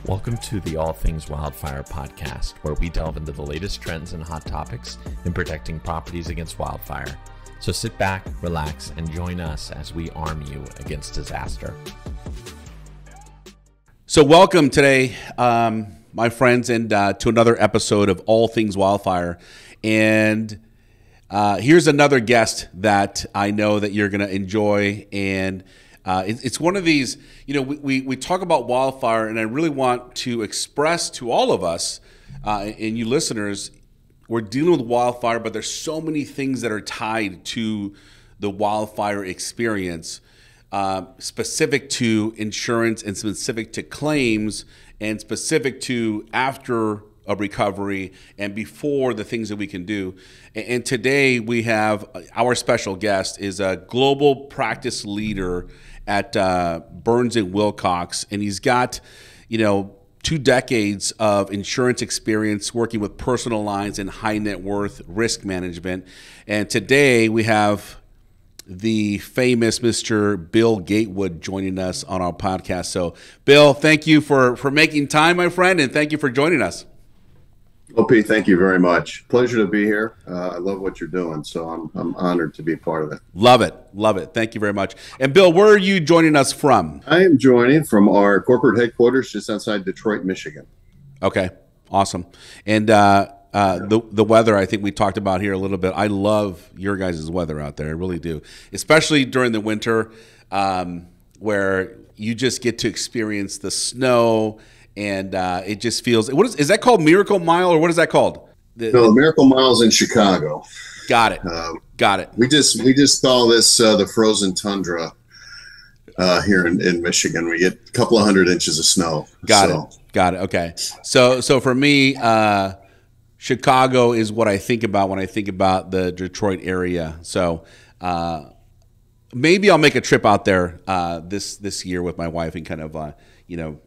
Welcome to the All Things Wildfire podcast, where we delve into the latest trends and hot topics in protecting properties against wildfire. So sit back, relax, and join us as we arm you against disaster. So welcome today, my friends, and to another episode of All Things Wildfire. And here's another guest that I know that you're going to enjoy. And it's one of these, we talk about wildfire, and I really want to express to all of us and you listeners, we're dealing with wildfire, but there's so many things that are tied to the wildfire experience, specific to insurance and specific to claims and specific to after a recovery and before the things that we can do. And today we have our special guest is a global practice leader at Burns Wilcox, and he's got, 2 decades of insurance experience working with personal lines and high net worth risk management. And today we have the famous Mr. Bill Gatewood joining us on our podcast. So, Bill, thank you for making time, my friend, and thank you for joining us. OP, thank you very much. Pleasure to be here. I love what you're doing, so I'm honored to be part of it. Love it. Thank you very much. And Bill, where are you joining us from? I am joining from our corporate headquarters just outside Detroit, Michigan. Okay, awesome. And the weather, I think we talked about here a little bit. I love your guys' weather out there. I really do, especially during the winter, where you just get to experience the snow. And it just feels. Is that called Miracle Mile, or what is that called? No, Miracle Mile's in Chicago. Got it. We just call this the frozen tundra here in Michigan. We get a couple of 100 inches of snow. Got it. Okay. So for me, Chicago is what I think about when I think about the Detroit area. So maybe I'll make a trip out there this year with my wife and kind of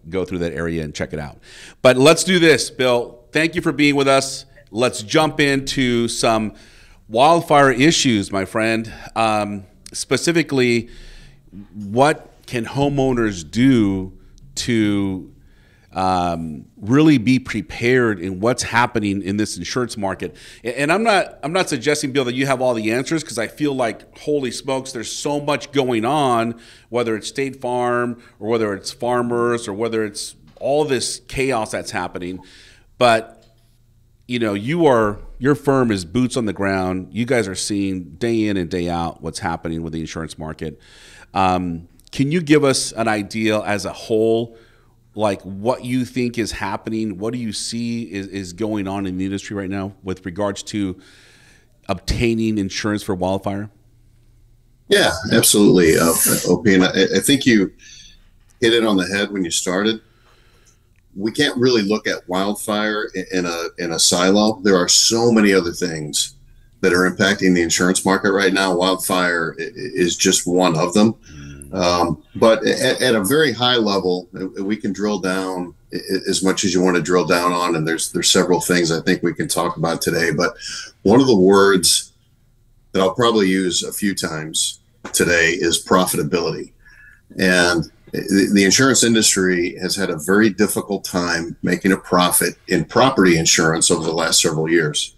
go through that area and check it out. But let's do this, Bill. Thank you for being with us. Let's jump into some wildfire issues, my friend. Specifically, what can homeowners do to really be prepared in what's happening in this insurance market? And I'm not suggesting, Bill, that you have all the answers, because I feel like, holy smokes, there's so much going on, whether it's State Farm or whether it's farmers or whether it's all this chaos that's happening. But your firm is boots on the ground. You guys are seeing day in and day out what's happening with the insurance market. Can you give us an idea as a whole, like what you think is happening? What do you see is going on in the industry right now with regards to obtaining insurance for wildfire? Yeah, absolutely. OP, and I think you hit it on the head when you started. We can't really look at wildfire in a silo. There are so many other things that are impacting the insurance market right now. Wildfire is just one of them. But at a very high level, we can drill down as much as you want to drill down on, and there's several things I think we can talk about today. But one of the words that I'll probably use a few times today is profitability. And the insurance industry has had a very difficult time making a profit in property insurance over the last several years,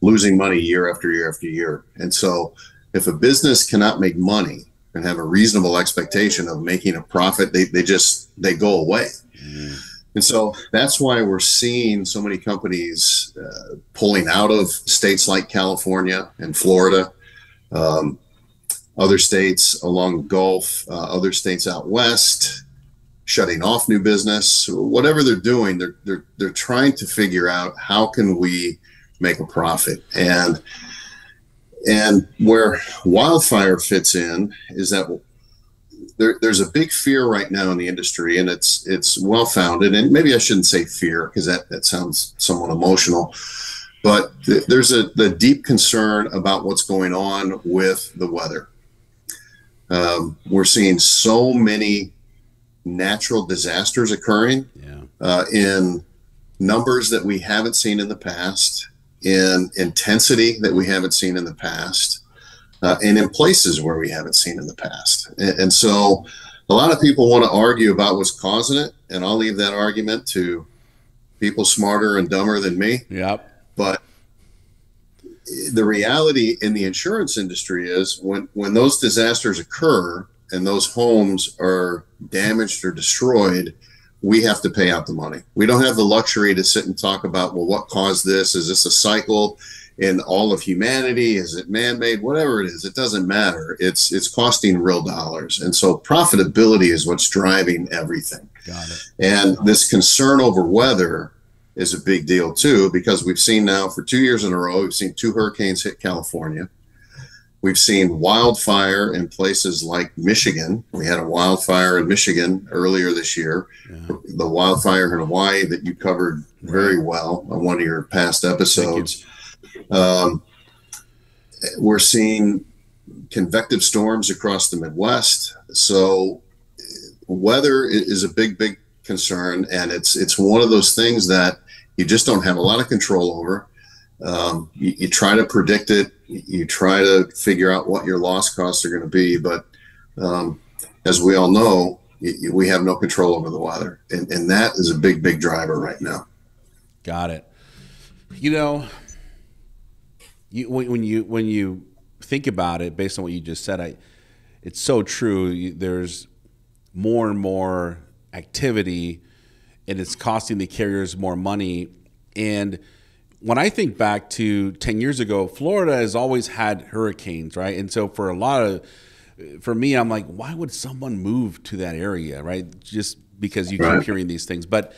losing money year after year after year. And so if a business cannot make money and have a reasonable expectation of making a profit, they go away. And so that's why we're seeing so many companies pulling out of states like California and Florida, other states along the Gulf, other states out west, shutting off new business. Whatever they're doing, they're trying to figure out how can we make a profit. And where wildfire fits in is that there's a big fear right now in the industry, and it's well-founded. And maybe I shouldn't say fear, because that sounds somewhat emotional. But there's the deep concern about what's going on with the weather. We're seeing so many natural disasters occurring in numbers that we haven't seen in the past, in intensity that we haven't seen in the past, and in places where we haven't seen in the past. And so A lot of people want to argue about what's causing it, and I'll leave that argument to people smarter and dumber than me. Yep. But the reality in the insurance industry is when those disasters occur and those homes are damaged or destroyed, we have to pay out the money. We don't have the luxury to sit and talk about, well, what caused this? Is this a cycle in all of humanity? Is it man-made? Whatever it is, it doesn't matter. It's costing real dollars. And so profitability is what's driving everything. Got it. And this concern over weather is a big deal too, because we've seen now for 2 years in a row, we've seen 2 hurricanes hit California. We've seen wildfire in places like Michigan. We had a wildfire in Michigan earlier this year. Yeah. The wildfire in Hawaii that you covered very well on one of your past episodes. We're seeing convective storms across the Midwest. So weather is a big concern, and it's one of those things that you just don't have a lot of control over. You try to predict it. You try to figure out what your loss costs are going to be. But as we all know, we have no control over the weather. And that is a big driver right now. Got it. You know, when you think about it, based on what you just said, it's so true. There's more and more activity, and it's costing the carriers more money. And when I think back to 10 years ago, Florida has always had hurricanes, right? And so for me, I'm like, why would someone move to that area, right? Just because you keep hearing these things. But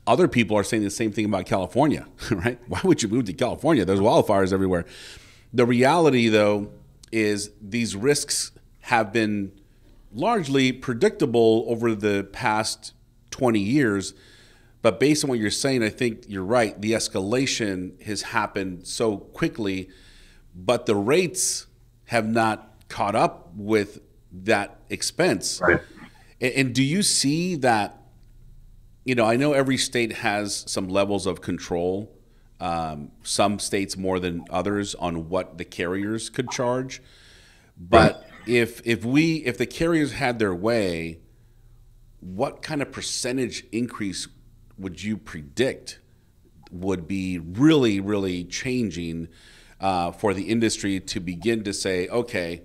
other people are saying the same thing about California, right? Why would you move to California? There's wildfires everywhere. The reality, though, is these risks have been largely predictable over the past 20 years. But based on what you're saying, I think you're right. The escalation has happened so quickly, but the rates have not caught up with that expense. Right. And do you see that? You know, I know every state has some levels of control, some states more than others on what the carriers could charge. But if the carriers had their way, what kind of percentage increase would you predict would be really changing for the industry to begin to say, okay,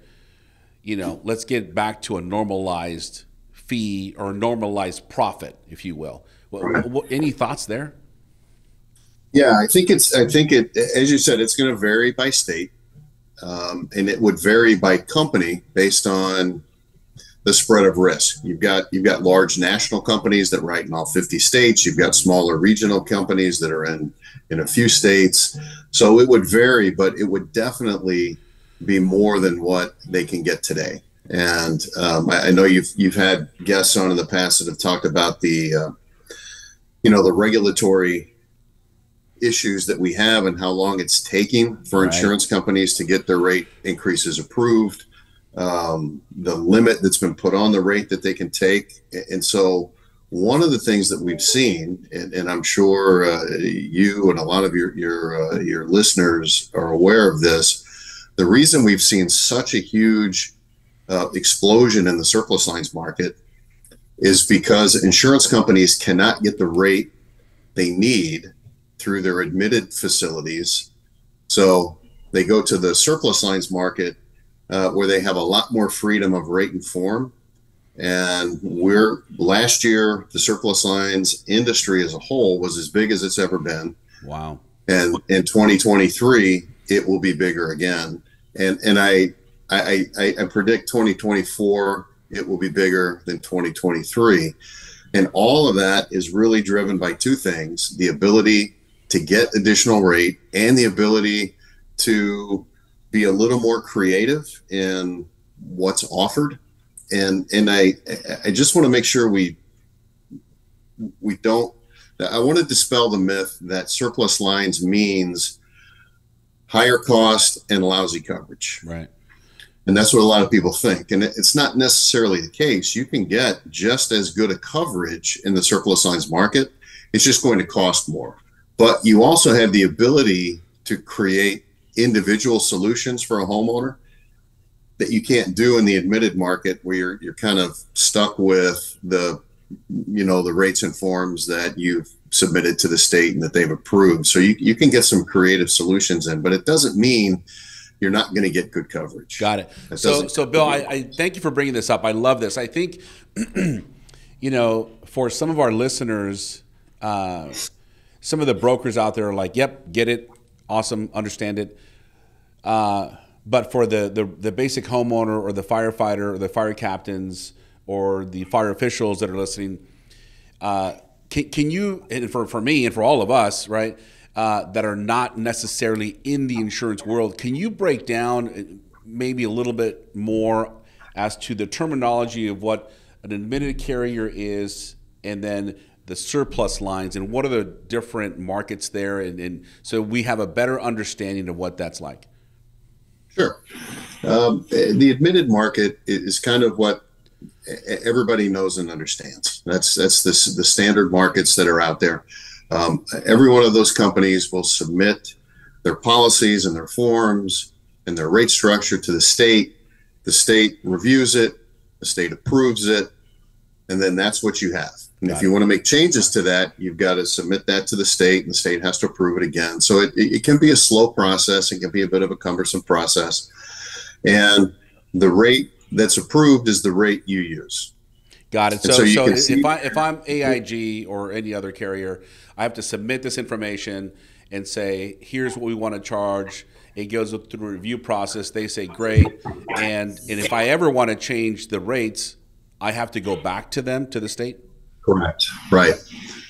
you know, let's get back to a normalized fee or normalized profit, if you will. Any thoughts there? Yeah, I think as you said, it's going to vary by state, and it would vary by company based on the spread of risk. You've got large national companies that write in all 50 states. You've got smaller regional companies that are in a few states. So it would vary, but it would definitely be more than what they can get today. And I know you've had guests on in the past that have talked about the regulatory issues that we have and how long it's taking for insurance companies to get their rate increases approved. The limit that's been put on the rate that they can take. And so one of the things that we've seen, and I'm sure you and a lot of your listeners are aware of this, the reason we've seen such a huge explosion in the surplus lines market is because insurance companies cannot get the rate they need through their admitted facilities. So they go to the surplus lines market where they have a lot more freedom of rate and form. And last year, the surplus lines industry as a whole was as big as it's ever been. Wow. And in 2023, it will be bigger again. And I predict 2024, it will be bigger than 2023. And all of that is really driven by two things: the ability to get additional rate and the ability to be a little more creative in what's offered. And I just want to make sure we don't, I want to dispel the myth that surplus lines means higher cost and lousy coverage. Right. And that's what a lot of people think. And it's not necessarily the case. You can get just as good a coverage in the surplus lines market. It's just going to cost more. But you also have the ability to create individual solutions for a homeowner that you can't do in the admitted market, where you're kind of stuck with the rates and forms that you've submitted to the state and that they've approved. So you can get some creative solutions in, but it doesn't mean you're not going to get good coverage. Got it. So Bill, I thank you for bringing this up. I love this. I think, for some of our listeners, some of the brokers out there are like, yep, get it. Awesome. Understand it. But for the basic homeowner or the firefighter or the fire captains or the fire officials that are listening, can you, and for me and for all of us, right, that are not necessarily in the insurance world, can you break down maybe a little bit more as to the terminology of what an admitted carrier is, and then the surplus lines, and what are the different markets there, and so we have a better understanding of what that's like? Sure. The admitted market is kind of what everybody knows and understands. That's the standard markets that are out there. Every one of those companies will submit their policies and their forms and their rate structure to the state. The state reviews it, the state approves it, and then that's what you have. And if you want to make changes to that, you've got to submit that to the state, and the state has to approve it again. So it can be a slow process. It can be a bit of a cumbersome process. And the rate that's approved is the rate you use. Got it. So if I'm AIG or any other carrier, I have to submit this information and say, here's what we want to charge. It goes through the review process. They say, great. And if I ever want to change the rates, I have to go back to them, to the state? Correct. Right.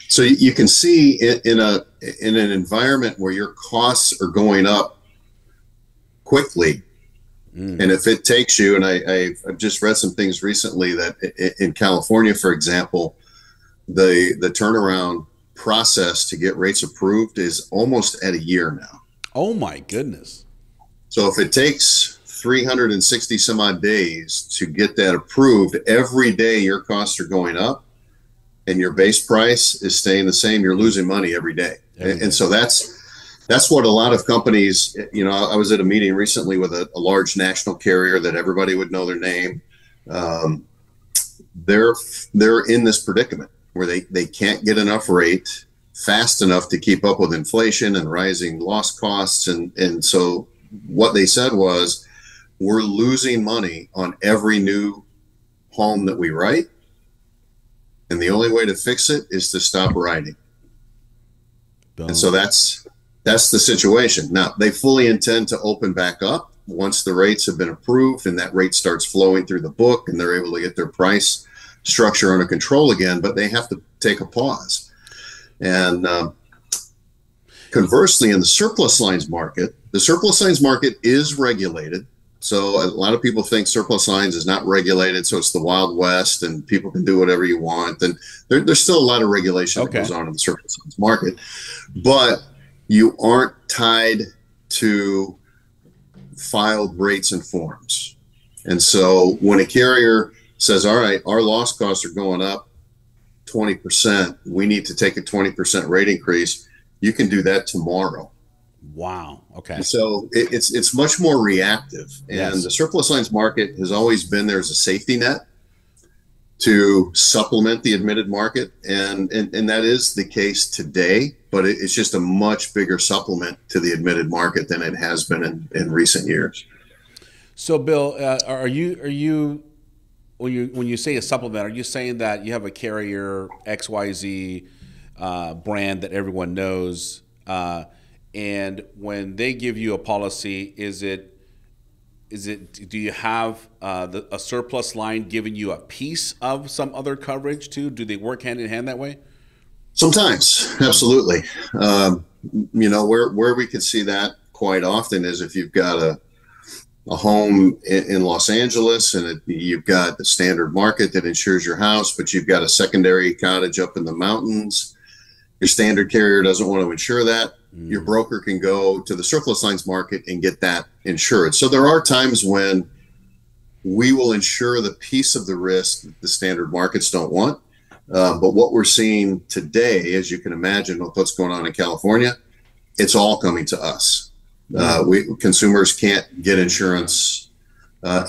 So you can see in an environment where your costs are going up quickly, and if it takes you, and I've just read some things recently that in California, for example, the turnaround process to get rates approved is almost at a year now. Oh my goodness. So if it takes 360 some odd days to get that approved, every day your costs are going up and your base price is staying the same, you're losing money every day. And so that's what a lot of companies, I was at a meeting recently with a large national carrier that everybody would know their name. They're in this predicament where they can't get enough rate fast enough to keep up with inflation and rising loss costs. And so what they said was, we're losing money on every new home that we write, and the only way to fix it is to stop writing. Boom. And so that's the situation. Now, they fully intend to open back up once the rates have been approved and that rate starts flowing through the book and they're able to get their price structure under control again, but they have to take a pause. And conversely, in the surplus lines market, the surplus lines market is regulated. So a lot of people think surplus lines is not regulated, so it's the Wild West and people can do whatever you want. And there's still a lot of regulation that goes on in the surplus lines market, but you aren't tied to filed rates and forms. And so when a carrier says, all right, our loss costs are going up 20%, we need to take a 20% rate increase, you can do that tomorrow. Wow. Okay. So it's much more reactive, and the surplus lines market has always been there as a safety net to supplement the admitted market, and that is the case today. But it's just a much bigger supplement to the admitted market than it has been in recent years. So, Bill, are you when you say a supplement, are you saying that you have a carrier XYZ brand that everyone knows? And when they give you a policy, do you have a surplus line giving you a piece of some other coverage too? Do they work hand in hand that way? Sometimes, absolutely. Where we could see that quite often is if you've got a home in Los Angeles and you've got the standard market that insures your house, but you've got a secondary cottage up in the mountains. Your standard carrier doesn't want to insure that. Your broker can go to the surplus lines market and get that insured. So there are times when we will insure the piece of the risk that the standard markets don't want. But what we're seeing today, as you can imagine, with what's going on in California, it's all coming to us. Consumers can't get insurance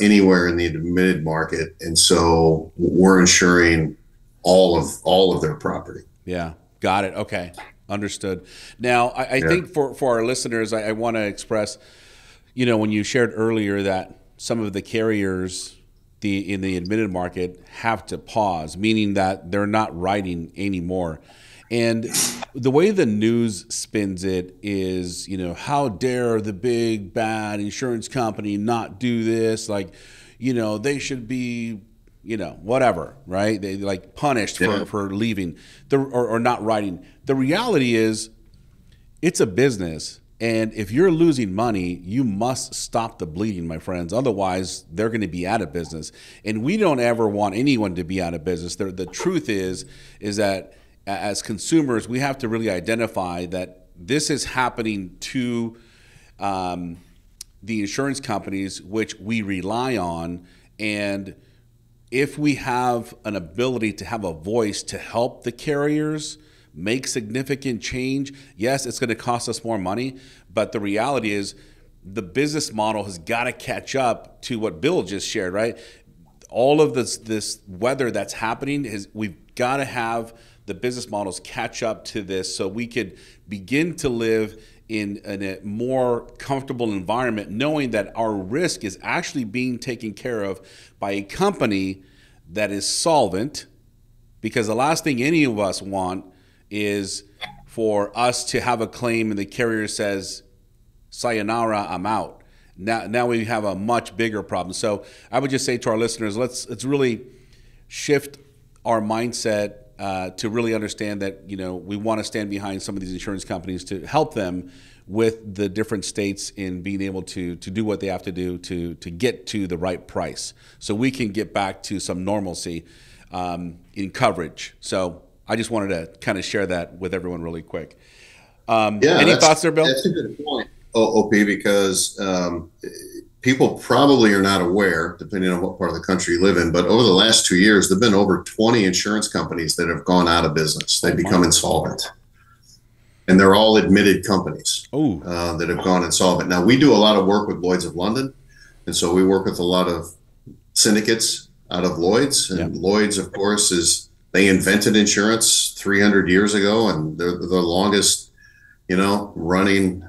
anywhere in the admitted market, and so we're insuring all of their property. Yeah, got it. Okay, understood. Now, I think for our listeners, I want to express, when you shared earlier that some of the carriers in the admitted market have to pause, meaning that they're not writing anymore. And the way the news spins it is, how dare the big bad insurance company not do this? Like, they should be, whatever, right? They like punished for leaving or not writing. The reality is it's a business. And if you're losing money, you must stop the bleeding, my friends. Otherwise, they're going to be out of business. And we don't ever want anyone to be out of business. The truth is that as consumers, we have to really identify that this is happening to the insurance companies, which we rely on. And if we have an ability to have a voice to help the carriers make significant change, yes, it's going to cost us more money. But the reality is the business model has got to catch up to what Bill just shared, right? All of this weather that's happening we've got to have the business models catch up to this so we could begin to live in a more comfortable environment, knowing that our risk is actually being taken care of by a company that is solvent. Because the last thing any of us want is for us to have a claim and the carrier says, sayonara, I'm out. Now we have a much bigger problem. So I would just say to our listeners, let's really shift our mindset to really understand that we want to stand behind some of these insurance companies to help them with the different states in being able to do what they have to do to get to the right price, so we can get back to some normalcy in coverage. So I just wanted to kind of share that with everyone really quick. Any thoughts there, Bill? That's a good point, OP, because people probably are not aware, depending on what part of the country you live in, but over the last 2 years, there have been over 20 insurance companies that have gone out of business. They've become insolvent. And they're all admitted companies that have gone insolvent. Now, we do a lot of work with Lloyd's of London. And so we work with a lot of syndicates out of Lloyd's. And Lloyd's, of course, they invented insurance 300 years ago, and they're the longest, running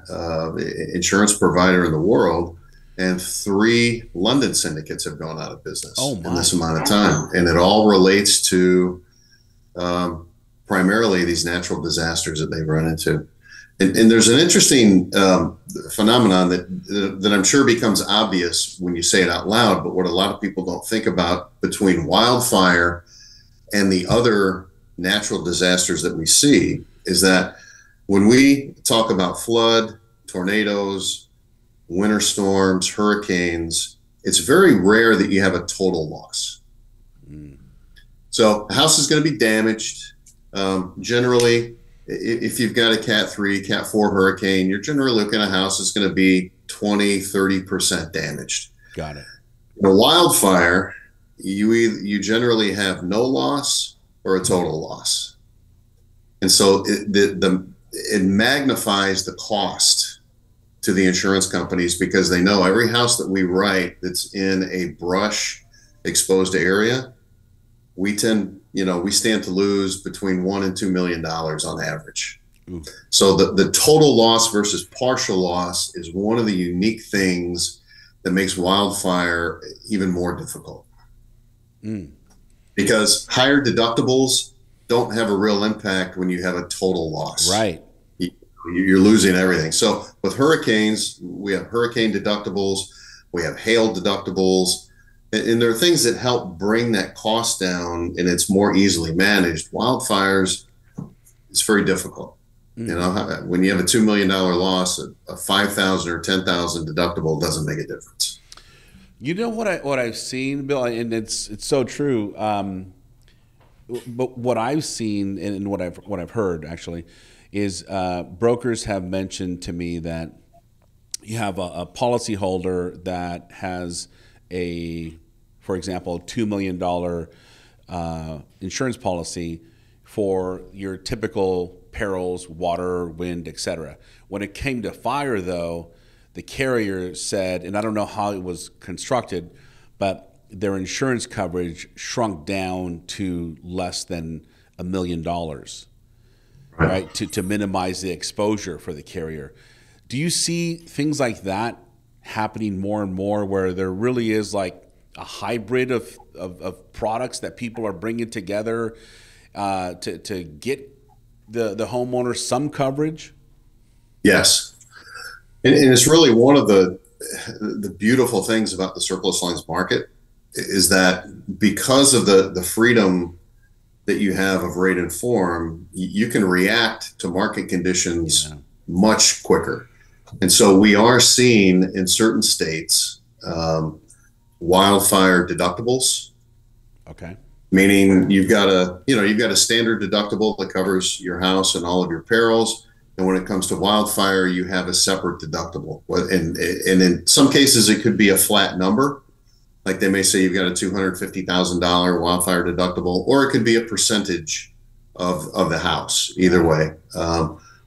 insurance provider in the world. And 3 London syndicates have gone out of business in this amount of time. And it all relates to primarily these natural disasters that they've run into. And there's an interesting phenomenon that I'm sure becomes obvious when you say it out loud, but what a lot of people don't think about between wildfire and the other natural disasters that we see is that when we talk about flood, tornadoes, winter storms, hurricanes, it's very rare that you have a total loss. So a house is going to be damaged. Generally, if you've got a Cat 3, Cat 4 hurricane, you're generally looking at a house that's going to be 20, 30% damaged. Got it. In a wildfire, you generally have no loss or a total loss. And so it magnifies the cost to the insurance companies because they know every house that we write that's in a brush exposed area, we stand to lose between $1 and $2 million on average. Ooh. So the total loss versus partial loss is one of the unique things that makes wildfire even more difficult. Because higher deductibles don't have a real impact when you have a total loss. Right. You're losing everything. So with hurricanes, we have hurricane deductibles, we have hail deductibles, and there are things that help bring that cost down and it's more easily managed. Wildfires, it's very difficult. When you have a $2 million loss, a $5,000 or $10,000 deductible doesn't make a difference. You know what I've seen, Bill, and it's so true. But what I've seen and what I've heard actually is brokers have mentioned to me that you have a policyholder that has for example, $2 million insurance policy for your typical perils, water, wind, etc. When it came to fire, though, the carrier said, and I don't know how it was constructed, but their insurance coverage shrunk down to less than $1 million, right? To minimize the exposure for the carrier. Do you see things like that happening more and more, where there really is like a hybrid of products that people are bringing together to get the homeowner some coverage? Yes. And it's really one of the beautiful things about the surplus lines market is that because of the freedom that you have of rate and form, you can react to market conditions much quicker. And so we are seeing in certain states wildfire deductibles. Okay. Meaning you've got a standard deductible that covers your house and all of your perils. And when it comes to wildfire, you have a separate deductible. And in some cases, it could be a flat number. Like they may say you've got a $250,000 wildfire deductible, or it could be a percentage of the house. Either way.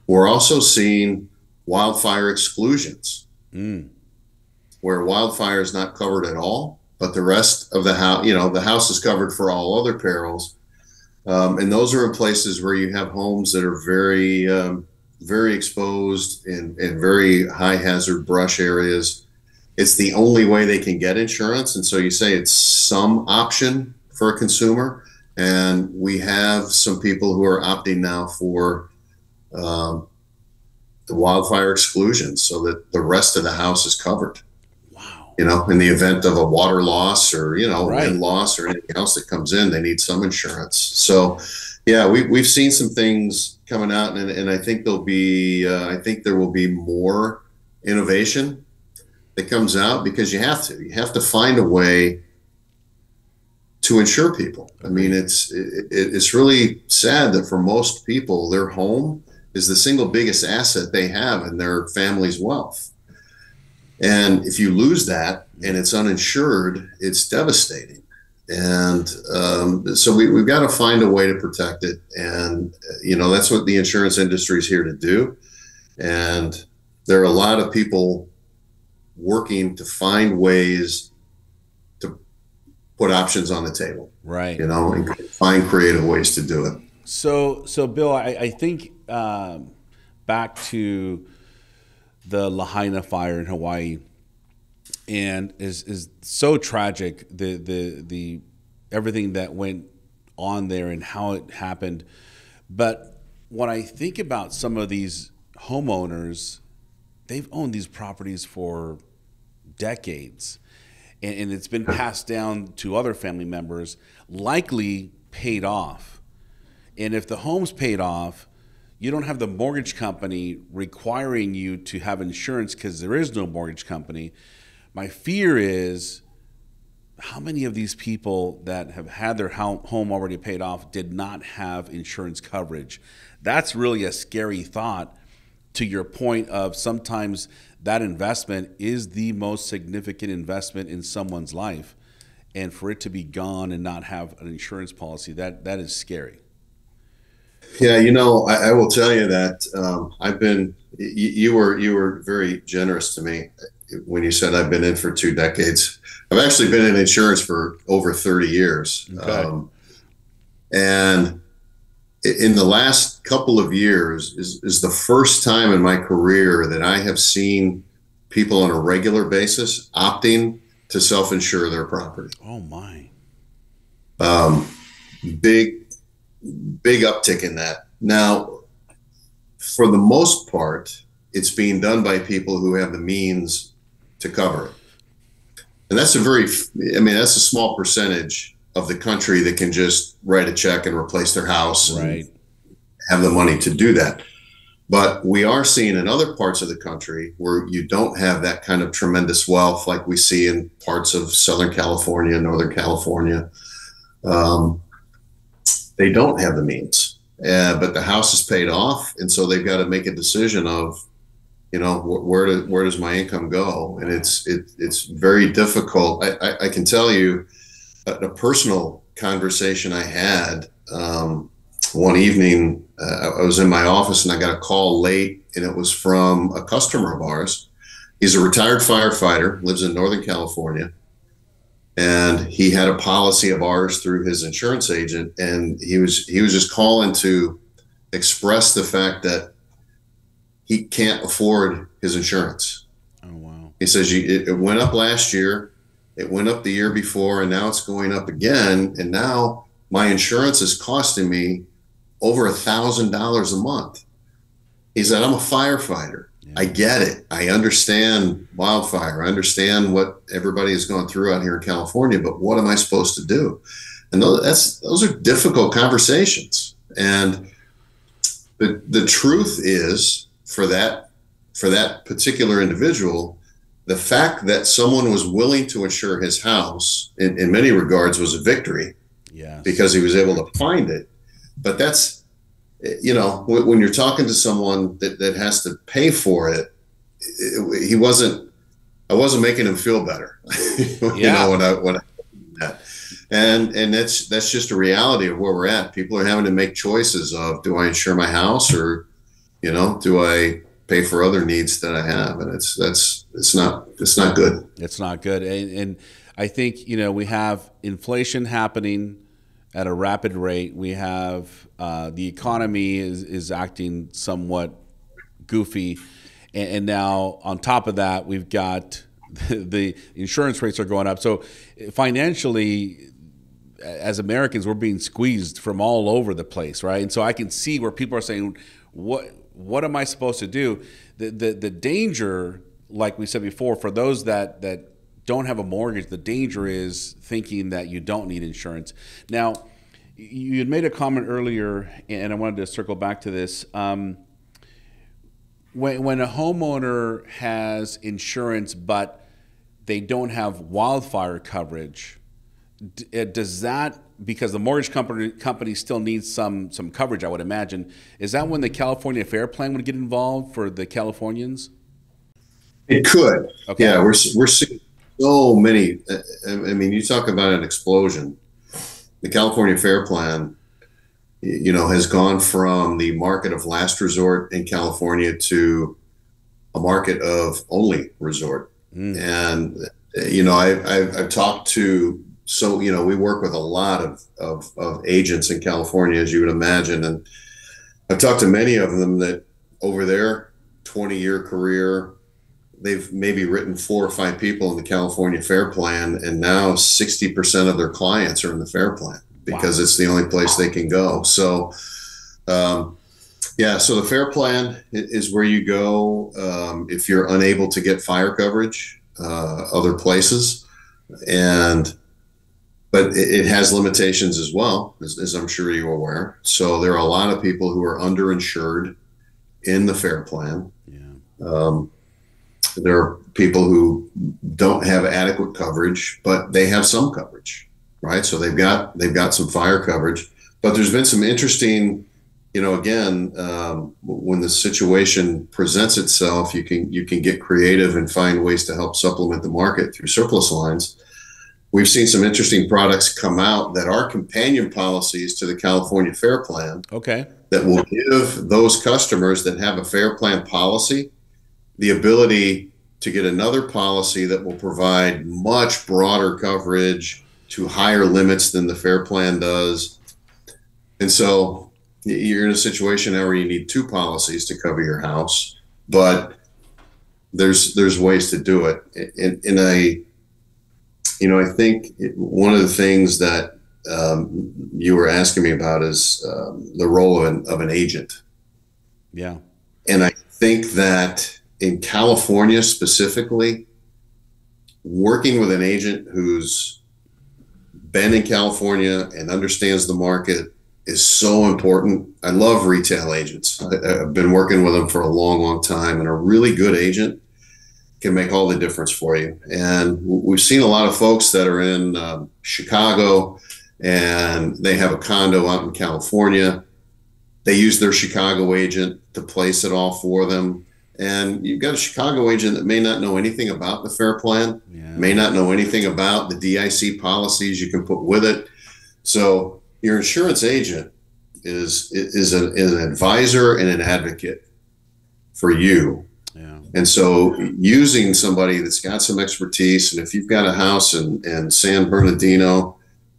We're also seeing wildfire exclusions, where wildfire is not covered at all, but the rest of the house, the house is covered for all other perils. And those are in places where you have homes that are very, very exposed and very high hazard brush areas. It's the only way they can get insurance. And so you say it's some option for a consumer. And we have some people who are opting now for the wildfire exclusions so that the rest of the house is covered. Wow. In the event of a water loss or, wind loss or anything else that comes in, they need some insurance. So, yeah, we've seen some things coming out, and I think there will be more innovation that comes out because you have to find a way to insure people. I mean, it's really sad that for most people, their home is the single biggest asset they have in their family's wealth. And if you lose that and it's uninsured, it's devastating. And so we've got to find a way to protect it. And, that's what the insurance industry is here to do. And there are a lot of people working to find ways to put options on the table. Right. And find creative ways to do it. So Bill, I think back to the Lahaina fire in Hawaii, and is so tragic, the everything that went on there and how it happened. But when I think about some of these homeowners, they've owned these properties for decades, and it's been passed down to other family members, likely paid off. And if the home's paid off, you don't have the mortgage company requiring you to have insurance because there is no mortgage company. My fear is how many of these people that have had their home already paid off did not have insurance coverage. That's really a scary thought, to your point of sometimes that investment is the most significant investment in someone's life. And for it to be gone and not have an insurance policy, that is scary. Yeah, I will tell you that you were very generous to me when you said I've been in for 2 decades. I've actually been in insurance for over 30 years. Okay. And in the last couple of years is the first time in my career that I have seen people on a regular basis opting to self-insure their property. Oh my. Big uptick in that. Now, for the most part, it's being done by people who have the means to cover it. And that's that's a small percentage of the country that can just write a check and replace their house and have the money to do that. But we are seeing in other parts of the country where you don't have that kind of tremendous wealth like we see in parts of Southern California, Northern California. They don't have the means, but the house is paid off. And so they've got to make a decision of, where does my income go? And it's very difficult. I can tell you a personal conversation I had one evening. I was in my office and I got a call late, and it was from a customer of ours. He's a retired firefighter, lives in Northern California. and he had a policy of ours through his insurance agent, and he was just calling to express the fact that he can't afford his insurance. Oh, wow. He says it went up last year, it went up the year before, and now it's going up again, and now my insurance is costing me over $1,000 a month. He said, I'm a firefighter. Yeah. I get it. I understand wildfire. I understand what everybody has gone through out here in California, but what am I supposed to do? And those are difficult conversations. And the truth is, for that particular individual, the fact that someone was willing to insure his house in many regards was a victory. Yes. Because he was able to find it. But that's, when you're talking to someone that has to pay for it, I wasn't making him feel better. Yeah. When I that. And that's just a reality of where we're at. People are having to make choices of, do I insure my house, or, do I pay for other needs that I have? And it's not good. It's not good. And I think, we have inflation happening at a rapid rate. We have the economy is acting somewhat goofy. And now on top of that, we've got the insurance rates are going up. So financially, as Americans, we're being squeezed from all over the place, right? And so I can see where people are saying, what am I supposed to do? The danger, like we said before, for those that don't have a mortgage, the danger is thinking that you don't need insurance. Now, you had made a comment earlier, and I wanted to circle back to this. When a homeowner has insurance but they don't have wildfire coverage, does that, because the mortgage company still needs some coverage, I would imagine, is that when the California Fair Plan would get involved for the Californians? It could. Okay. Yeah, we're seeing so many. I mean, you talk about an explosion. The California Fair Plan, has gone from the market of last resort in California to a market of only resort. And, I've talked to, we work with a lot of agents in California, as you would imagine. And I've talked to many of them that over their 20-year career, they've maybe written 4 or 5 people in the California Fair Plan, and now 60% of their clients are in the Fair Plan because It's the only place they can go. So, so the Fair Plan is where you go if you're unable to get fire coverage other places, but it has limitations as well, as I'm sure you're aware. So there are a lot of people who are underinsured in the Fair Plan. Yeah. There are people who don't have adequate coverage, but they have some coverage, right? So they've got some fire coverage. But there's been some interesting, again, when the situation presents itself, you can get creative and find ways to help supplement the market through surplus lines. We've seen some interesting products come out that are companion policies to the California Fair Plan. Okay. That will give those customers that have a Fair Plan policy the ability to get another policy that will provide much broader coverage to higher limits than the Fair Plan does. And so you're in a situation now where you need 2 policies to cover your house, but there's ways to do it. I think one of the things that you were asking me about is the role of an agent. Yeah. And I think that in California specifically, working with an agent who's been in California and understands the market is so important. I love retail agents. I've been working with them for a long, long time, and a really good agent can make all the difference for you. And we've seen a lot of folks that are in Chicago and they have a condo out in California. They use their Chicago agent to place it all for them. And you've got a Chicago agent that may not know anything about the Fair Plan, may not know anything about the DIC policies you can put with it. So your insurance agent is an advisor and an advocate for you And so using somebody that's got some expertise, and if you've got a house in San Bernardino,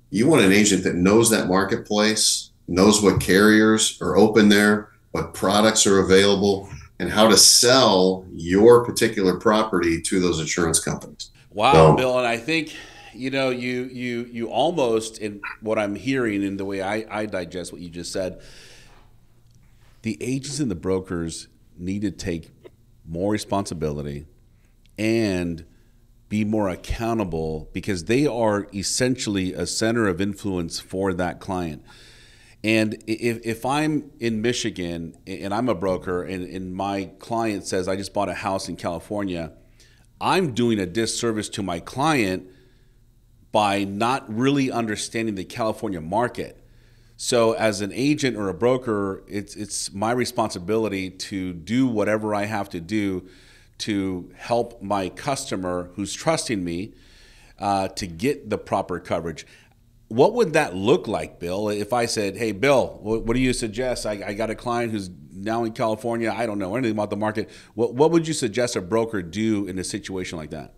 you want an agent that knows that marketplace, knows what carriers are open there, what products are available, and how to sell your particular property to those insurance companies. Wow, So, Bill, and I think you almost, in what I'm hearing and the way I digest what you just said, the agents and the brokers need to take more responsibility and be more accountable, because they are essentially a center of influence for that client. And if I'm in Michigan and I'm a broker and my client says, I just bought a house in California, I'm doing a disservice to my client by not really understanding the California market. So as an agent or a broker, it's my responsibility to do whatever I have to do to help my customer who's trusting me to get the proper coverage. What would that look like, Bill, if I said, hey, Bill, what do you suggest? I got a client who's now in California. I don't know anything about the market. What would you suggest a broker do in a situation like that?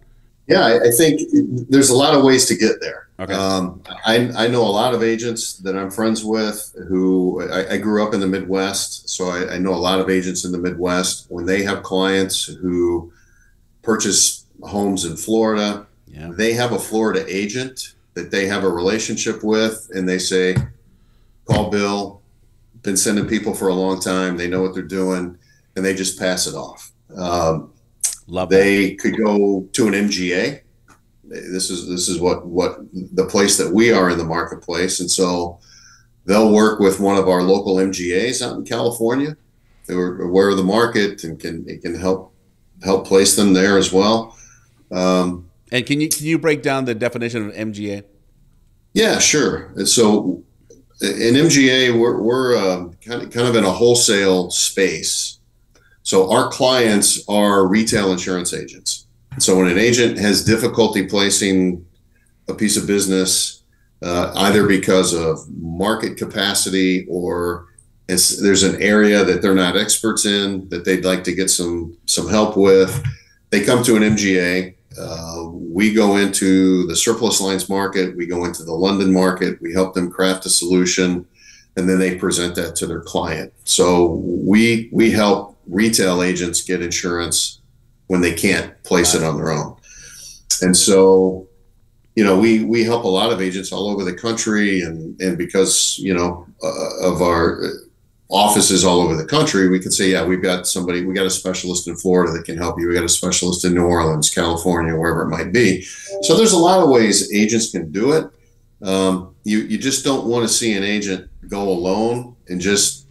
yeah, I think there's a lot of ways to get there. Okay. I know a lot of agents that I'm friends with who I grew up in the Midwest, so I know a lot of agents in the Midwest. When they have clients who purchase homes in Florida, they have a Florida agent that they have a relationship with, and they say, call Bill, been sending people for a long time, they know what they're doing, and they just pass it off. They could go to an MGA. This is what the place that we are in the marketplace, and so they'll work with one of our local MGAs out in California. They're aware of the market and can help place them there as well. And can you break down the definition of MGA? Yeah, sure. And so in MGA, we're kind of in a wholesale space. So our clients are retail insurance agents. So when an agent has difficulty placing a piece of business, either because of market capacity or there's an area that they're not experts in that they'd like to get some help with, they come to an MGA. We go into the surplus lines market, we go into the London market, we help them craft a solution, and then they present that to their client. So we help retail agents get insurance when they can't place it on their own. And so, we help a lot of agents all over the country, and because, of our offices all over the country, we could say, yeah, we got a specialist in Florida that can help you. We got a specialist in New Orleans, California, wherever it might be. So there's a lot of ways agents can do it. You just don't want to see an agent go alone and just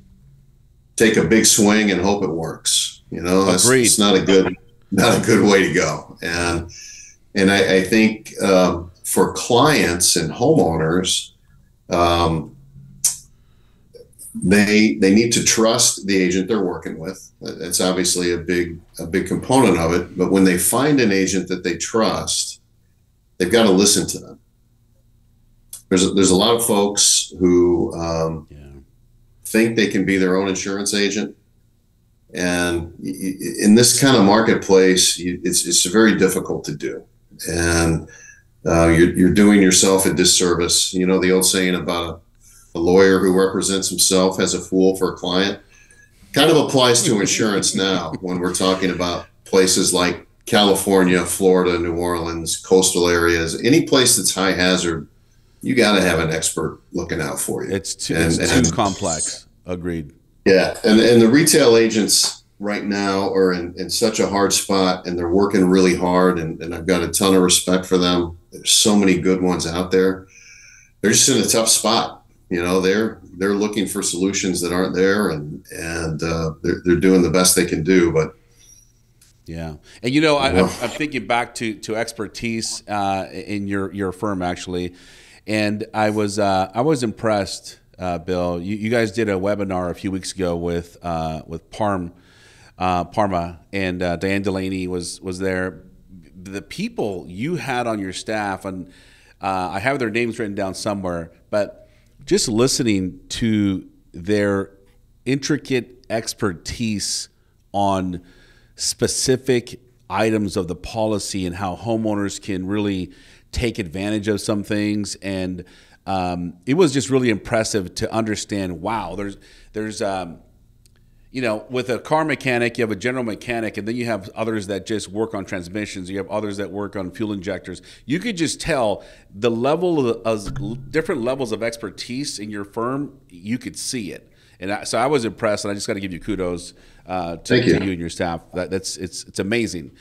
take a big swing and hope it works. It's not a good way to go. And I think for clients and homeowners, they need to trust the agent they're working with. That's obviously a big component of it. But when they find an agent that they trust, they've got to listen to them. There's a lot of folks who think they can be their own insurance agent, and in this kind of marketplace, it's very difficult to do, and you're doing yourself a disservice. The old saying about a lawyer who represents himself as a fool for a client kind of applies to insurance now when we're talking about places like California, Florida, New Orleans, coastal areas, any place that's high hazard. You got to have an expert looking out for you. It's too complex. Agreed. Yeah. And the retail agents right now are in such a hard spot, and they're working really hard. And I've got a ton of respect for them. There's so many good ones out there. They're just in a tough spot. They're looking for solutions that aren't there, and they're doing the best they can do. But yeah, and I'm thinking back to expertise in your firm actually. And I was impressed, Bill. You guys did a webinar a few weeks ago with Parma, and Diane Delaney was there. The people you had on your staff, and I have their names written down somewhere, but just listening to their intricate expertise on specific items of the policy and how homeowners can really take advantage of some things. And it was just really impressive to understand, wow, there's with a car mechanic, you have a general mechanic, and then you have others that just work on transmissions. You have others that work on fuel injectors. You could just tell the level of different levels of expertise in your firm. You could see it. And so I was impressed, and I just got to give you kudos to you and your staff. It's amazing.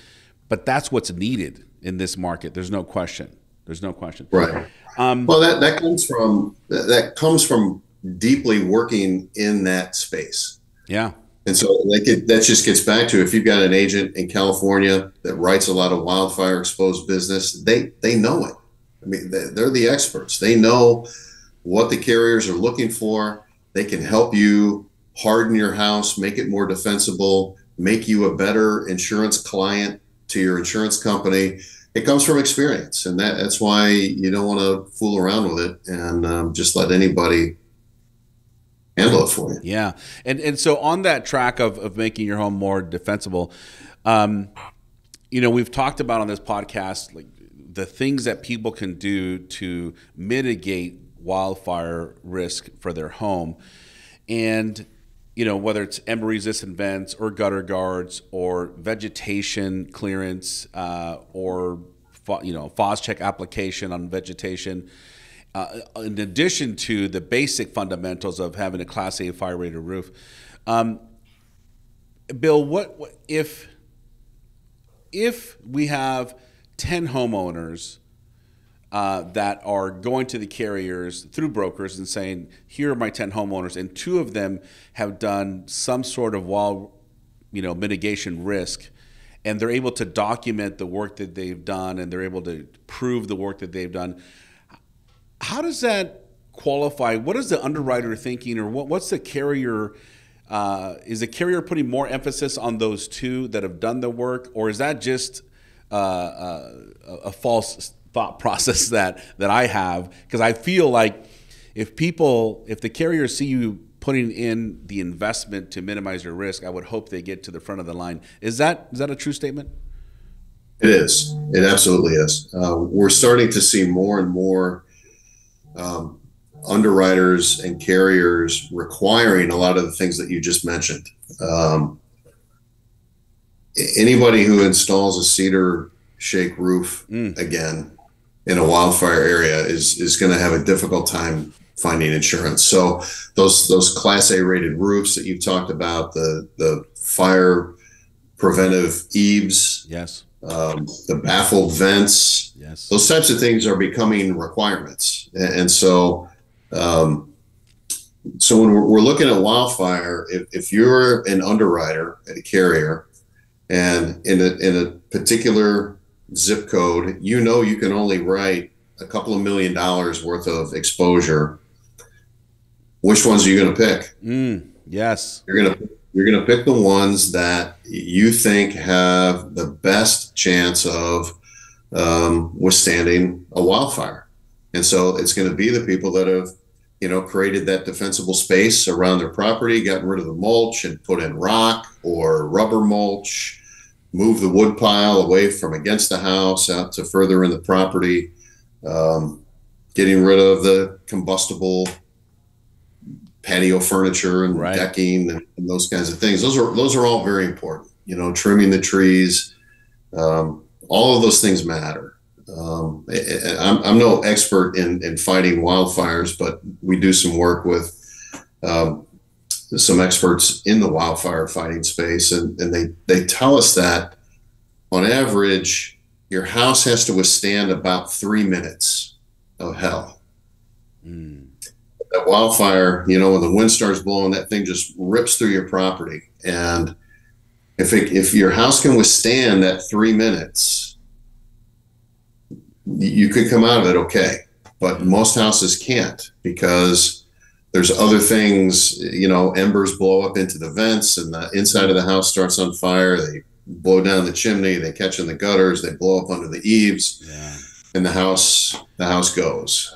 But that's what's needed in this market. There's no question. Right. Well, that comes from deeply working in that space. Yeah. And so that just gets back to, if you've got an agent in California that writes a lot of wildfire exposed business, they know it. I mean, they're the experts. They know what the carriers are looking for. They can help you harden your house, make it more defensible, make you a better insurance client to your insurance company. It comes from experience, and that's why you don't want to fool around with it and just let anybody handle it for you. Yeah. And so on that track of making your home more defensible, we've talked about on this podcast, like the things that people can do to mitigate wildfire risk for their home. And, whether it's ember resistant vents or gutter guards or vegetation clearance or, FOS check application on vegetation, in addition to the basic fundamentals of having a Class A fire rated roof. Bill, what if we have 10 homeowners that are going to the carriers through brokers and saying, here are my 10 homeowners, and 2 of them have done some sort of mitigation risk, and they're able to document the work that they've done, and they're able to prove the work that they've done. How does that qualify? What is the underwriter thinking, or what's the carrier? Is the carrier putting more emphasis on those 2 that have done the work, or is that just a false thought process that I have? Because I feel like if the carriers see you putting in the investment to minimize your risk, I would hope they get to the front of the line. Is that a true statement? It is. It absolutely is. We're starting to see more and more underwriters and carriers requiring a lot of the things that you just mentioned. Anybody who installs a cedar shake roof again in a wildfire area is going to have a difficult time finding insurance. So those Class A rated roofs that you've talked about, the fire preventive eaves, yes, the baffled vents, yes, those types of things are becoming requirements. And so when we're looking at wildfire, if you're an underwriter at a carrier and in a particular zip code, you can only write a couple of $1 million worth of exposure, which ones are you going to pick? Yes. You're going to pick the ones that you think have the best chance of withstanding a wildfire. And so it's going to be the people that have, created that defensible space around their property, gotten rid of the mulch and put in rock or rubber mulch, move the wood pile away from against the house out to further in the property, getting rid of the combustible patio furniture and decking and those kinds of things. Those are all very important. Trimming the trees, all of those things matter. I'm no expert in fighting wildfires, but we do some work with some experts in the wildfire fighting space, and they tell us that on average, your house has to withstand about 3 minutes of hell. That wildfire, when the wind starts blowing, that thing just rips through your property. And if your house can withstand that 3 minutes, you could come out of it okay. But most houses can't, because there's other things, embers blow up into the vents and the inside of the house starts on fire. They blow down the chimney, they catch in the gutters, they blow up under the eaves. Yeah. And the house goes.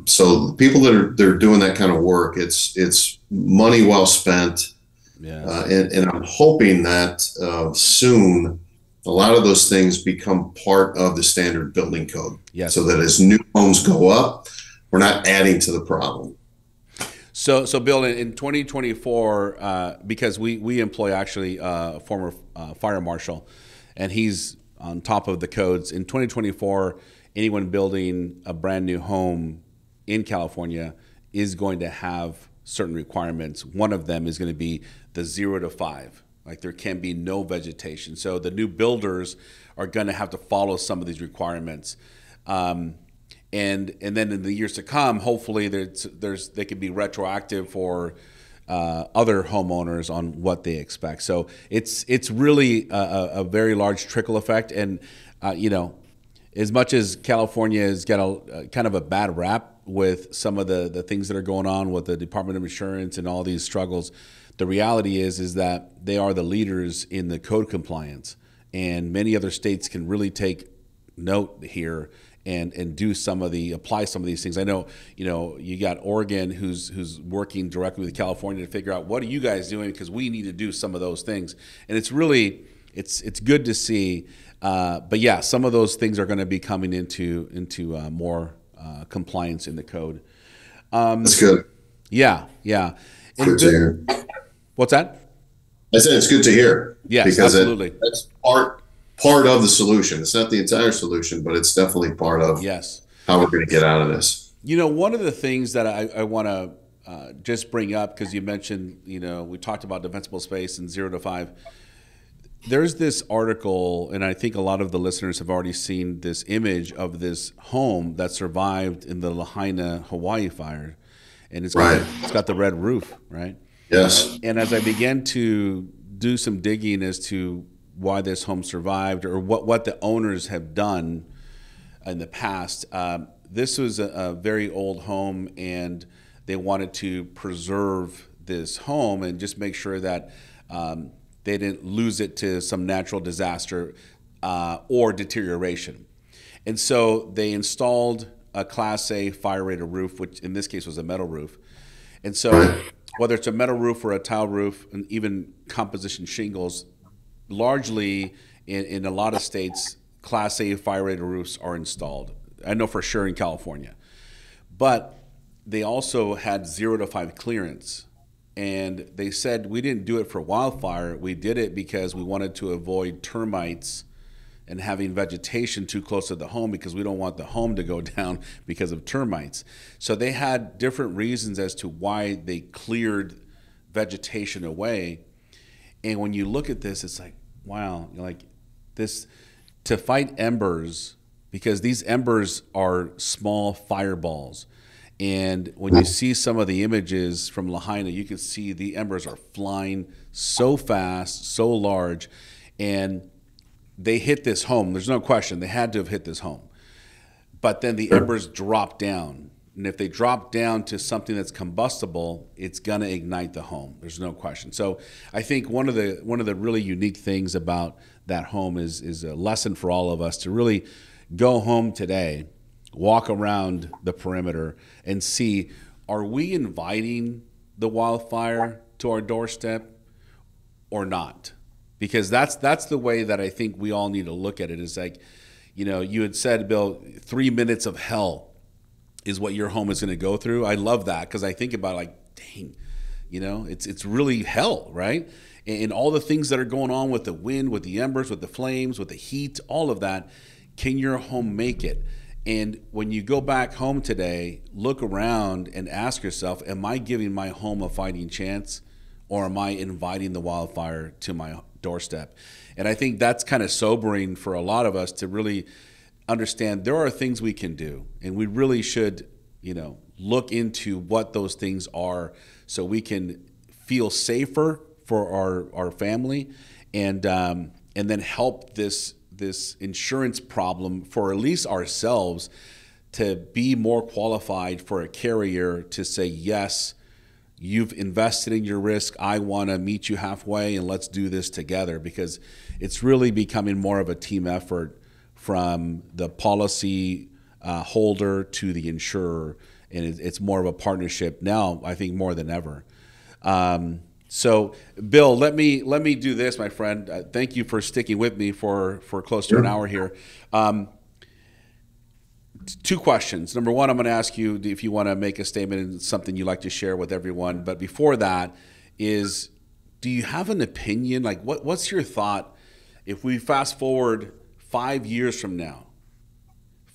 So the people that are doing that kind of work, it's money well spent. Yeah. And I'm hoping that soon a lot of those things become part of the standard building code. Yes. So that as new homes go up, we're not adding to the problem. So Bill, in 2024, because we employ actually a former fire marshal, and he's on top of the codes. In 2024, anyone building a brand new home in California is going to have certain requirements. One of them is going to be the 0 to 5. Like there can be no vegetation. So the new builders are going to have to follow some of these requirements. And then in the years to come, hopefully they can be retroactive for other homeowners on what they expect. So it's really a very large trickle effect. And as much as California has got a kind of a bad rap with some of the things that are going on with the Department of Insurance and all these struggles, the reality is that they are the leaders in the code compliance, and many other states can really take note here and apply some of these things. I know, you got Oregon who's working directly with California to figure out what are you guys doing, because we need to do some of those things. And it's really, it's good to see. But yeah, some of those things are going to be coming into more compliance in the code. That's good. Yeah. Good to hear. What's that? I said it's good to hear. Yes, because absolutely. That's part of the solution. It's not the entire solution, but it's definitely part of how we're going to get out of this. One of the things that I want to just bring up, because you mentioned, we talked about defensible space and 0 to 5. There's this article, and I think a lot of the listeners have already seen this image of this home that survived in the Lahaina, Hawaii fire. And it's got the red roof, right? Yes. And as I began to do some digging as to why this home survived, or what the owners have done in the past, this was a very old home, and they wanted to preserve this home and just make sure that they didn't lose it to some natural disaster or deterioration. And so they installed a Class A fire-rated roof, which in this case was a metal roof. And so whether it's a metal roof or a tile roof, and even composition shingles, largely in a lot of states, Class A fire-rated roofs are installed. I know for sure in California. But they also had 0 to 5 clearance. And they said, we didn't do it for wildfire. We did it because we wanted to avoid termites and having vegetation too close to the home, because we don't want the home to go down because of termites. So they had different reasons as to why they cleared vegetation away. And when you look at this, it's like, wow, like this, to fight embers, because these embers are small fireballs. And when you see some of the images from Lahaina, you can see the embers are flying so fast, so large, and they hit this home. There's no question. They had to have hit this home. But then the embers drop down. And if they drop down to something that's combustible, it's going to ignite the home. There's no question. So I think one of the really unique things about that home is a lesson for all of us to really go home today, walk around the perimeter, and see, are we inviting the wildfire to our doorstep or not? Because that's the way that I think we all need to look at it. Is like, you had said, Bill, 3 minutes of hell is what your home is going to go through. I love that, because I think about like, dang, it's really hell, right? And all the things that are going on with the wind, with the embers, with the flames, with the heat, all of that. Can your home make it? And when you go back home today, look around and ask yourself, am I giving my home a fighting chance, or am I inviting the wildfire to my doorstep? And I think that's kind of sobering for a lot of us to really understand there are things we can do, and we really should, look into what those things are so we can feel safer for our family, and then help this insurance problem for at least ourselves to be more qualified for a carrier to say, yes, you've invested in your risk. I want to meet you halfway, and let's do this together, because it's really becoming more of a team effort from the policy holder to the insurer. And it's more of a partnership now, I think, more than ever. So, Bill, let me do this, my friend. Thank you for sticking with me for close to an hour here. Two questions. Number one, I'm going to ask you if you want to make a statement and something you'd like to share with everyone. But before that is, do you have an opinion? Like, what's your thought if we fast forward 5 years from now?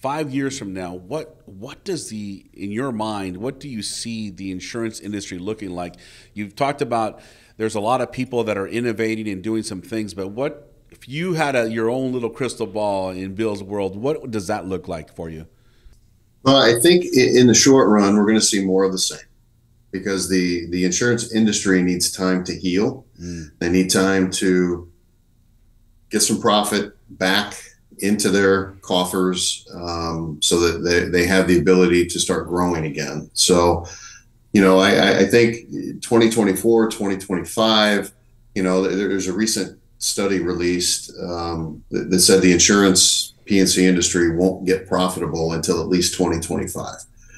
5 years from now, what does in your mind, what do you see the insurance industry looking like? You've talked about there's a lot of people that are innovating and doing some things, but what if you had your own little crystal ball in Bill's world? What does that look like for you? Well, I think in the short run, we're going to see more of the same, because the insurance industry needs time to heal. They need time to get some profit back into their coffers, so that they have the ability to start growing again. So, I think 2024, 2025, there's a recent study released that said the insurance P&C industry won't get profitable until at least 2025.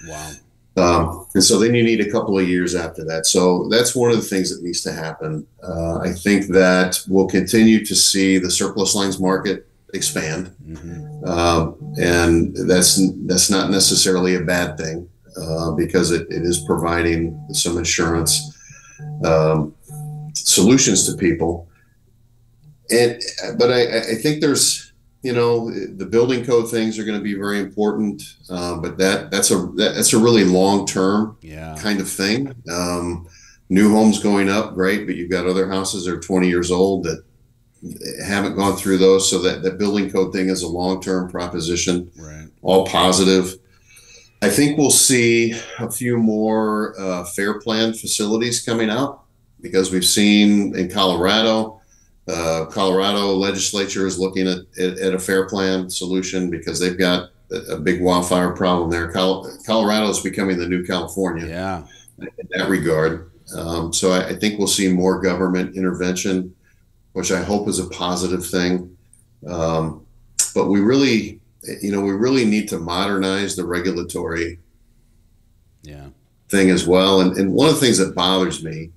Wow. And so then you need a couple of years after that. So that's one of the things that needs to happen. I think that we'll continue to see the surplus lines market expand. And that's not necessarily a bad thing, because it is providing some insurance solutions to people. But I think there's, the building code things are going to be very important, but that's a really long-term kind of thing. New homes going up, great, but you've got other houses that are 20 years old that haven't gone through those. So that building code thing is a long-term proposition, right? All positive. I think we'll see a few more fair plan facilities coming out, because we've seen in Colorado legislature is looking at a fair plan solution, because they've got a big wildfire problem there. Colorado is becoming the new California in that regard. So I think we'll see more government intervention, which I hope is a positive thing. But we really need to modernize the regulatory thing as well. And one of the things that bothers me,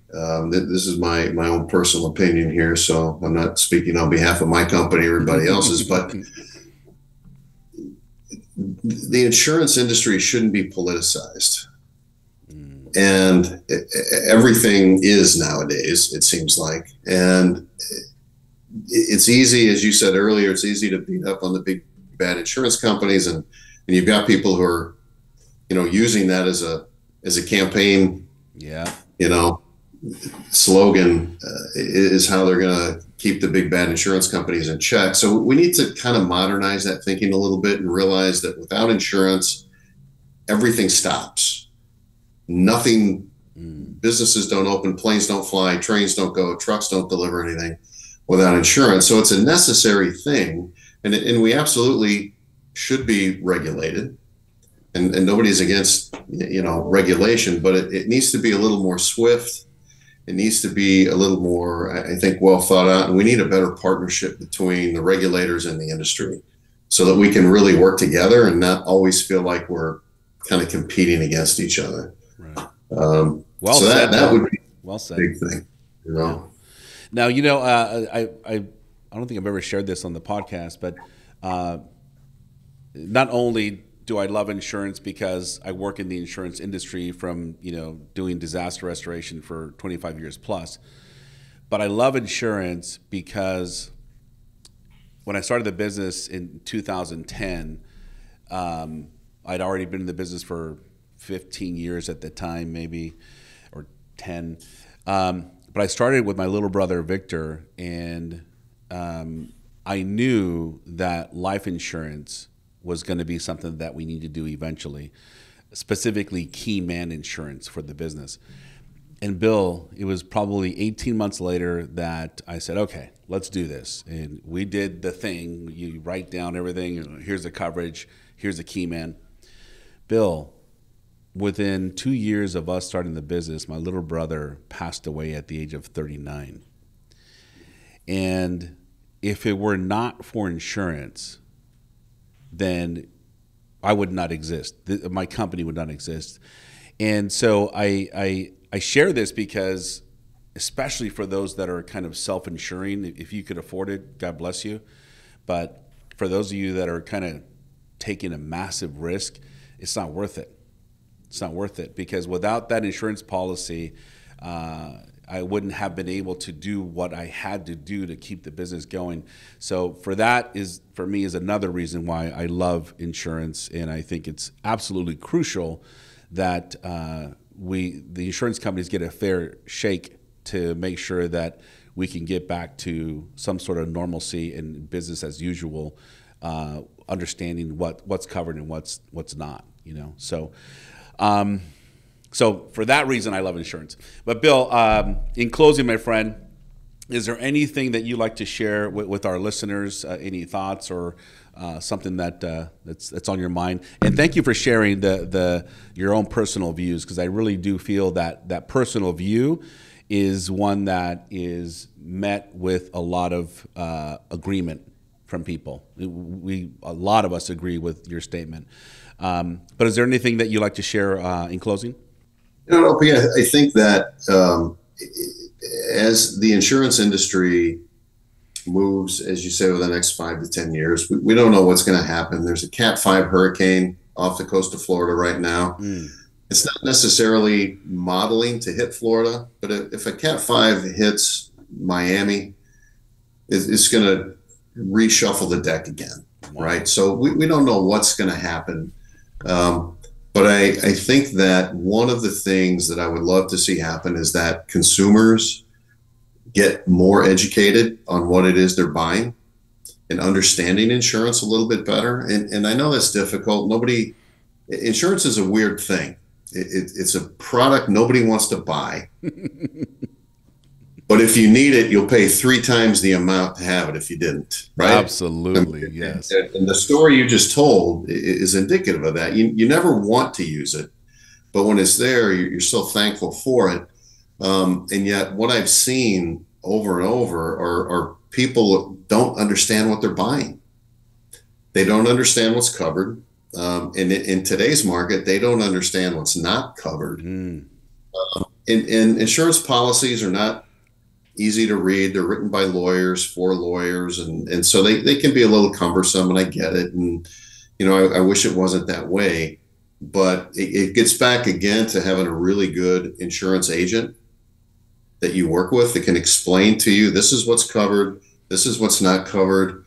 this is my own personal opinion here, so I'm not speaking on behalf of my company or everybody else's, but the insurance industry shouldn't be politicized. And everything is nowadays, it seems like. And it's easy, as you said earlier, it's easy to beat up on the big bad insurance companies, and you've got people who are, using that as a campaign, slogan, is how they're going to keep the big bad insurance companies in check. So we need to kind of modernize that thinking a little bit and realize that without insurance, everything stops. Nothing, businesses don't open, planes don't fly, trains don't go, trucks don't deliver anything without insurance. So it's a necessary thing, and we absolutely should be regulated. And nobody's against, regulation, but it needs to be a little more swift. It needs to be a little more, I think, well thought out. And we need a better partnership between the regulators and the industry, so that we can really work together and not always feel like we're kind of competing against each other. Right. Well said. That would be well said. A big thing. Now, I don't think I've ever shared this on the podcast, but not only do I love insurance because I work in the insurance industry from, doing disaster restoration for 25 years plus, but I love insurance because when I started the business in 2010, I'd already been in the business for 15 years at the time, maybe, or 10. But I started with my little brother, Victor, and I knew that life insurance was going to be something that we need to do eventually, specifically key man insurance for the business. And Bill, it was probably 18 months later that I said, okay, let's do this. And we did the thing. You write down everything. Here's the coverage. Here's the key man. Bill, within 2 years of us starting the business, my little brother passed away at the age of 39. And if it were not for insurance, then I would not exist. My company would not exist. And so I share this because especially for those that are kind of self-insuring. If you could afford it, God bless you. But for those of you that are kind of taking a massive risk, it's not worth it. It's not worth it, because without that insurance policy, I wouldn't have been able to do what I had to do to keep the business going. So for me is another reason why I love insurance, and I think it's absolutely crucial that the insurance companies get a fair shake to make sure that we can get back to some sort of normalcy and business as usual, understanding what's covered and what's not. So. So for that reason, I love insurance. But Bill, in closing, my friend, is there anything that you'd like to share with our listeners? Any thoughts or something that's on your mind? And thank you for sharing your own personal views, because I really do feel that personal view is one that is met with a lot of agreement from people. A lot of us agree with your statement. But is there anything that you'd like to share in closing? I think that as the insurance industry moves, as you say, over the next 5 to 10 years, we don't know what's going to happen. There's a Cat 5 hurricane off the coast of Florida right now. It's not necessarily modeling to hit Florida, but if a Cat 5 hits Miami, it's going to reshuffle the deck again, right? So we don't know what's going to happen. But I think that one of the things that I would love to see happen is that consumers get more educated on what it is they're buying and understanding insurance a little bit better. And I know that's difficult. Insurance is a weird thing. It's a product nobody wants to buy. But if you need it, you'll pay 3 times the amount to have it if you didn't, right? Absolutely, yes. And the story you just told is indicative of that. You never want to use it, but when it's there, you're so thankful for it. And yet what I've seen over and over are people don't understand what they're buying. They don't understand what's covered. And in today's market, they don't understand what's not covered. And insurance policies are not easy to read. They're written by lawyers for lawyers. And so they can be a little cumbersome, and I get it. And, I wish it wasn't that way, but it gets back again to having a really good insurance agent that you work with that can explain to you, this is what's covered, this is what's not covered.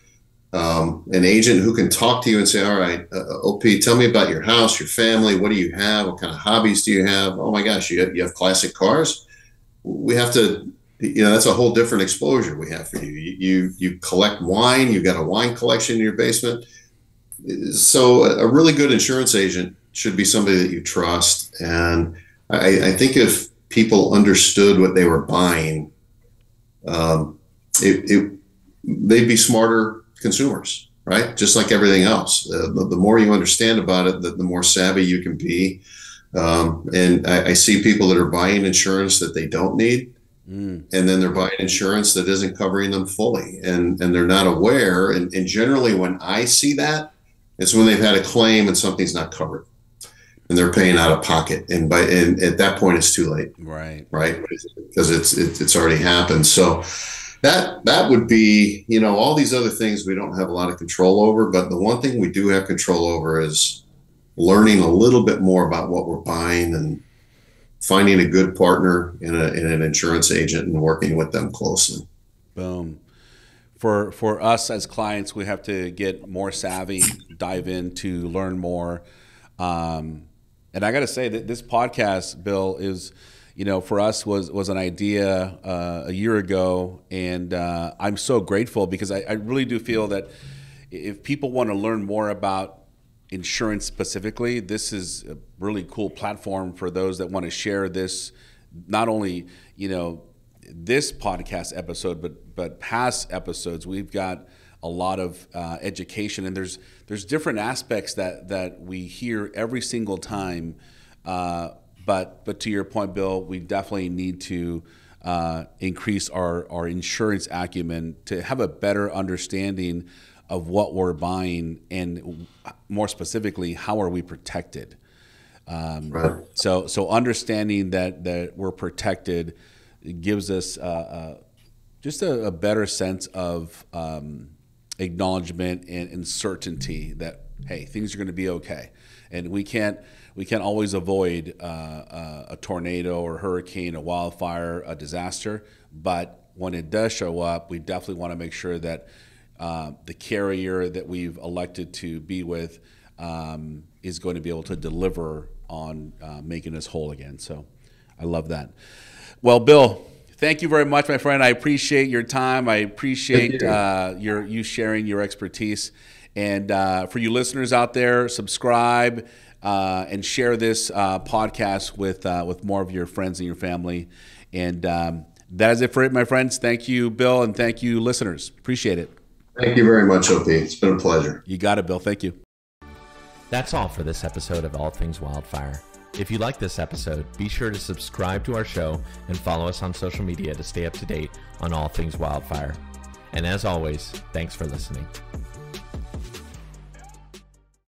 An agent who can talk to you and say, all right, OP, tell me about your house, your family. What do you have? What kind of hobbies do you have? Oh my gosh, you have classic cars. We have to, that's a whole different exposure we have for you. You collect wine. You've got a wine collection in your basement. So a really good insurance agent should be somebody that you trust. And I think if people understood what they were buying, they'd be smarter consumers, right? Just like everything else. The more you understand about it, the more savvy you can be. And I see people that are buying insurance that they don't need. And then they're buying insurance that isn't covering them fully, and they're not aware. And generally when I see that, it's when they've had a claim and something's not covered and they're paying out of pocket. And at that point it's too late. Right. Because it's already happened. So that would be, all these other things we don't have a lot of control over, but the one thing we do have control over is learning a little bit more about what we're buying and finding a good partner in an insurance agent and working with them closely. Boom. For us as clients, we have to get more savvy, dive in to learn more. And I got to say that this podcast, Bill, is, for us was an idea a year ago. And I'm so grateful because I really do feel that if people want to learn more about insurance specifically, this is a really cool platform for those that want to share this, not only, this podcast episode, but past episodes. We've got a lot of education, and there's different aspects that we hear every single time. But to your point, Bill, we definitely need to increase our insurance acumen to have a better understanding of what we're buying, and more specifically, how are we protected? Right. So understanding that we're protected it gives us just a better sense of acknowledgement and certainty that, hey, things are going to be okay. And we can't always avoid a tornado or hurricane, a wildfire, a disaster. But when it does show up, we definitely want to make sure that the carrier that we've elected to be with is going to be able to deliver on making us whole again. So I love that. Well, Bill, thank you very much, my friend. I appreciate your time. I appreciate you sharing your expertise. And for you listeners out there, subscribe and share this podcast with more of your friends and your family. And that is it for it, my friends. Thank you, Bill, and thank you, listeners. Appreciate it. Thank you very much, OP. It's been a pleasure. You got it, Bill. Thank you. That's all for this episode of All Things Wildfire. If you like this episode, be sure to subscribe to our show and follow us on social media to stay up to date on all things wildfire. And as always, thanks for listening.